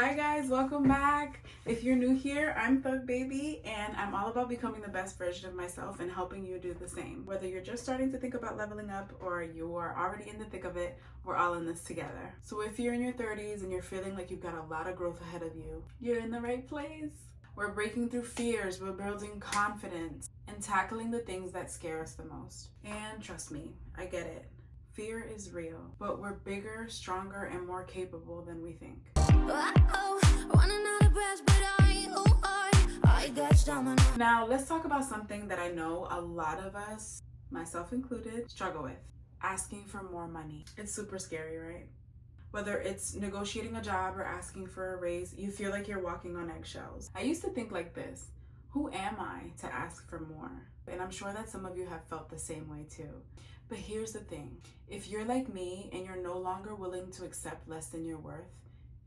Hi guys, welcome back. If you're new here, I'm Thug Baby and I'm all about becoming the best version of myself and helping you do the same. Whether you're just starting to think about leveling up or you are already in the thick of it, we're all in this together. So if you're in your 30s and you're feeling like you've got a lot of growth ahead of you, you're in the right place. We're breaking through fears, we're building confidence and tackling the things that scare us the most. And trust me, I get it. Fear is real, but we're bigger, stronger, and more capable than we think. Now, let's talk about something that I know a lot of us, myself included, struggle with. Asking for more money. It's super scary, right? Whether it's negotiating a job or asking for a raise, you feel like you're walking on eggshells. I used to think like this: who am I to ask for more? And I'm sure that some of you have felt the same way too. But here's the thing. If you're like me and you're no longer willing to accept less than your worth,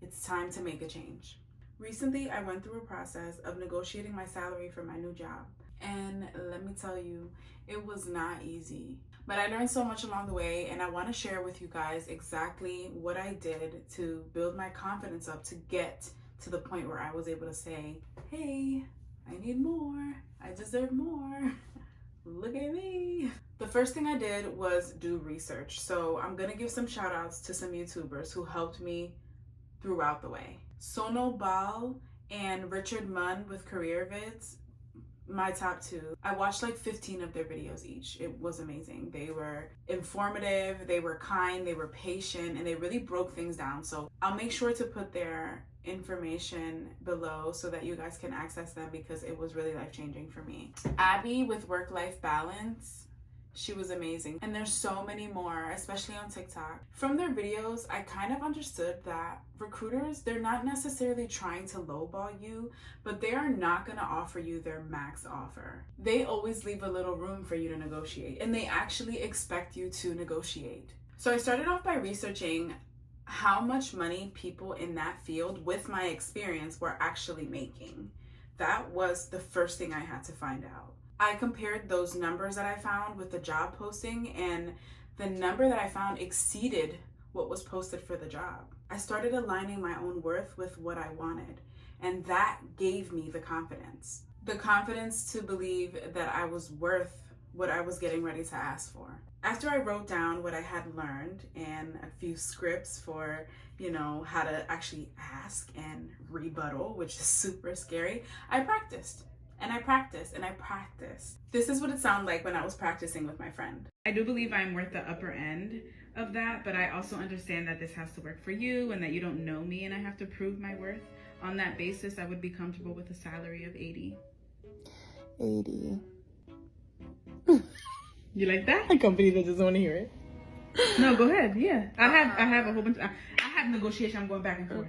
it's time to make a change. Recently, I went through a process of negotiating my salary for my new job. And let me tell you, it was not easy. But I learned so much along the way, and I want to share with you guys exactly what I did to build my confidence up to get to the point where I was able to say, hey, I need more. I deserve more. Look at me. The first thing I did was do research. So I'm gonna give some shout outs to some YouTubers who helped me throughout the way. Sonal Bal and Richard Munn with Career Vids, my top two. I watched like 15 of their videos each. It was amazing. They were informative, they were kind, they were patient, and they really broke things down. So I'll make sure to put their information below so that you guys can access them because it was really life-changing for me. Abby with Work-Life Balance, she was amazing. And there's so many more, especially on TikTok. From their videos, I kind of understood that recruiters, they're not necessarily trying to lowball you, but they are not gonna offer you their max offer. They always leave a little room for you to negotiate, and they actually expect you to negotiate. So I started off by researching how much money people in that field with my experience were actually making. That was the first thing I had to find out. I compared those numbers that I found with the job posting, and the number that I found exceeded what was posted for the job. I started aligning my own worth with what I wanted, and that gave me the confidence. The confidence to believe that I was worth what I was getting ready to ask for. After I wrote down what I had learned and a few scripts for, how to actually ask and rebuttal, which is super scary, I practiced. And I practiced and I practiced. This is what it sounded like when I was practicing with my friend. I do believe I'm worth the upper end of that, but I also understand that this has to work for you and that you don't know me and I have to prove my worth. On that basis, I would be comfortable with a salary of 80. 80. You like that? A company that doesn't want to hear it. No, go ahead. Yeah. I have a whole bunch. I have negotiation. I'm going back and forth.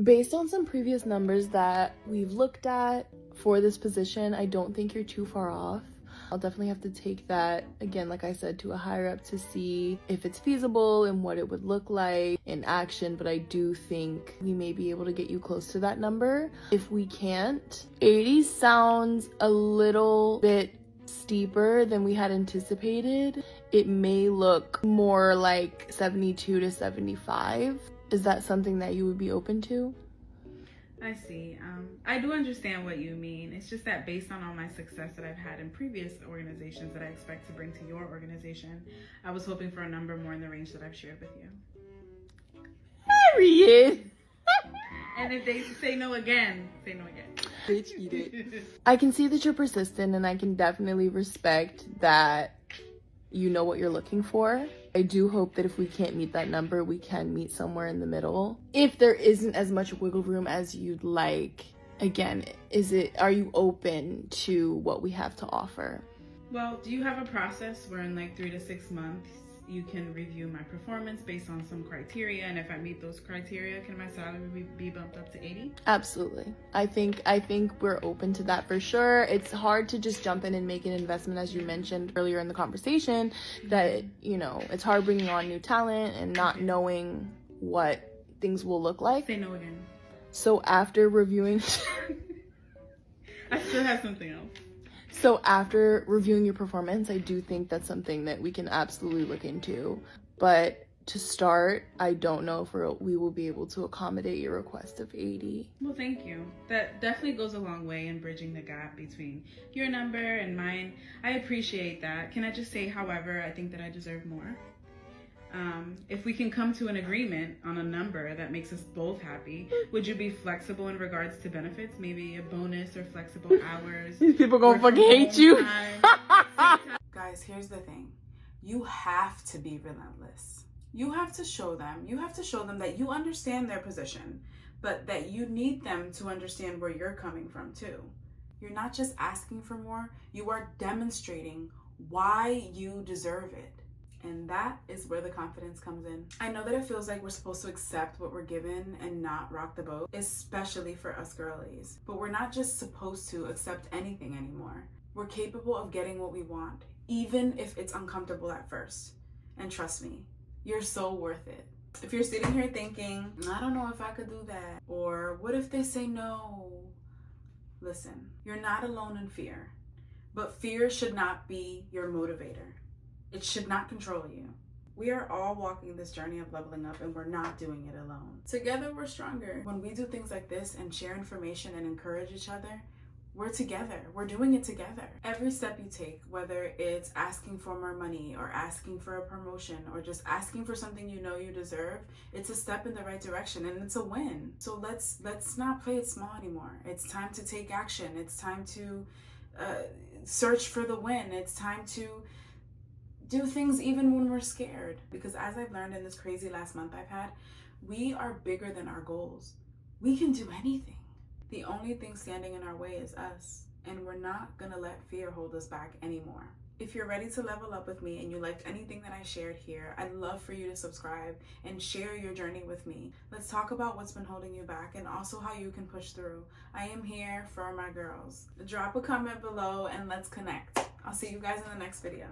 Based on some previous numbers that we've looked at for this position, I don't think you're too far off. I'll definitely have to take that, again, like I said, to a higher up to see if it's feasible and what it would look like in action, but I do think we may be able to get you close to that number. If we can't, 80 sounds a little bit steeper than we had anticipated. It may look more like 72 to 75. Is that something that you would be open to? I see. I do understand what you mean. It's just that based on all my success that I've had in previous organizations that I expect to bring to your organization, I was hoping for a number more in the range that I've shared with you. Period. And if they say no again, say no again. Bitch, eat it. I can see that you're persistent, and I can definitely respect that you know what you're looking for. I do hope that if we can't meet that number, we can meet somewhere in the middle. If there isn't as much wiggle room as you'd like, again, are you open to what we have to offer? Well, do you have a process where in like 3 to 6 months you can review my performance based on some criteria, and if I meet those criteria, can my salary be bumped up to 80? Absolutely. I think we're open to that for sure. It's hard to just jump in and make an investment, as you mentioned earlier in the conversation, that it's hard bringing on new talent and not knowing what things will look like. Say no again. So after reviewing I still have something else. So after reviewing your performance, I do think that's something that we can absolutely look into. But to start, I don't know if we will be able to accommodate your request of 80. Well, thank you. That definitely goes a long way in bridging the gap between your number and mine. I appreciate that. Can I just say, however, I think that I deserve more. If we can come to an agreement on a number that makes us both happy, would you be flexible in regards to benefits? Maybe a bonus or flexible hours? These people gonna fucking hate you. Guys, here's the thing. You have to be relentless. You have to show them that you understand their position, but that you need them to understand where you're coming from too. You're not just asking for more, you are demonstrating why you deserve it. And that is where the confidence comes in. I know that it feels like we're supposed to accept what we're given and not rock the boat, especially for us girlies. But we're not just supposed to accept anything anymore. We're capable of getting what we want, even if it's uncomfortable at first. And trust me, you're so worth it. If you're sitting here thinking, I don't know if I could do that, or what if they say no? Listen, you're not alone in fear, but fear should not be your motivator. It should not control you. We are all walking this journey of leveling up, and we're not doing it alone. Together, we're stronger. When we do things like this and share information and encourage each other, we're together. We're doing it together. Every step you take, whether it's asking for more money or asking for a promotion or just asking for something you know you deserve, it's a step in the right direction and it's a win. So let's not play it small anymore. It's time to take action. It's time to search for the win. It's time to do things even when we're scared. Because as I've learned in this crazy last month I've had, we are bigger than our goals. We can do anything. The only thing standing in our way is us, and we're not gonna let fear hold us back anymore. If you're ready to level up with me and you liked anything that I shared here, I'd love for you to subscribe and share your journey with me. Let's talk about what's been holding you back and also how you can push through. I am here for my girls. Drop a comment below and let's connect. I'll see you guys in the next video.